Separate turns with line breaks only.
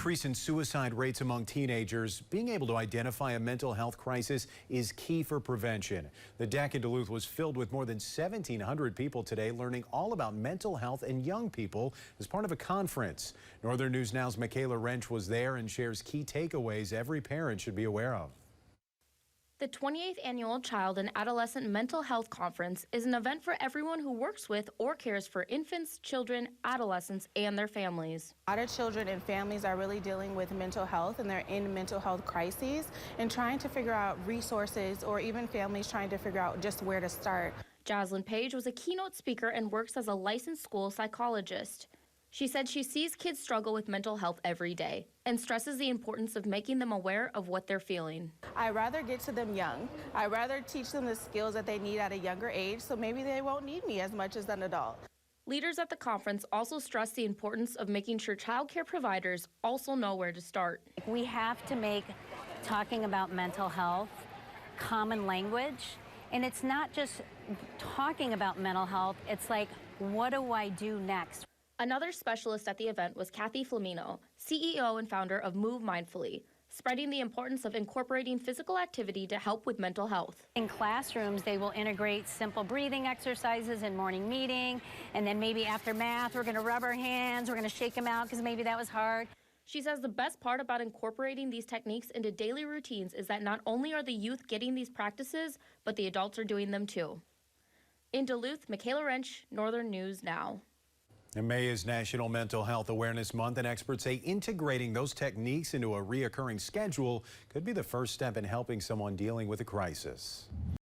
increase in suicide rates among teenagers, being able to identify a mental health crisis is key for prevention. The deck in Duluth was filled with more than 1,700 people today learning all about mental health in young people as part of a conference. Northern News Now's Michaela Wrench was there and shares key takeaways every parent should be aware of.
The 28th Annual Child and Adolescent Mental Health Conference is an event for everyone who works with or cares for infants, children, adolescents, and their families.
A lot of children and families are really dealing with mental health, and they're in mental health crises and trying to figure out resources, or even families trying to figure out just where to start.
Jocelyn Page was a keynote speaker and works as a licensed school psychologist. She said she sees kids struggle with mental health every day and stresses the importance of making them aware of what they're feeling.
I rather get to them young. I rather teach them the skills that they need at a younger age, so maybe they won't need me as much as an adult.
Leaders at the conference also stressed the importance of making sure childcare providers also know where to start.
We have to make talking about mental health common language. And it's not just talking about mental health, it's like, what do I do next?
Another specialist at the event was Kathy Flamino, CEO and founder of Move Mindfully, spreading the importance of incorporating physical activity to help with mental health.
In classrooms, they will integrate simple breathing exercises in morning meeting, and then maybe after math, we're going to rub our hands, we're going to shake them out because maybe that was hard.
She says the best part about incorporating these techniques into daily routines is that not only are the youth getting these practices, but the adults are doing them too. In Duluth, Michaela Wrench, Northern News Now.
And May is National Mental Health Awareness Month, and experts say integrating those techniques into a reoccurring schedule could be the first step in helping someone dealing with a crisis.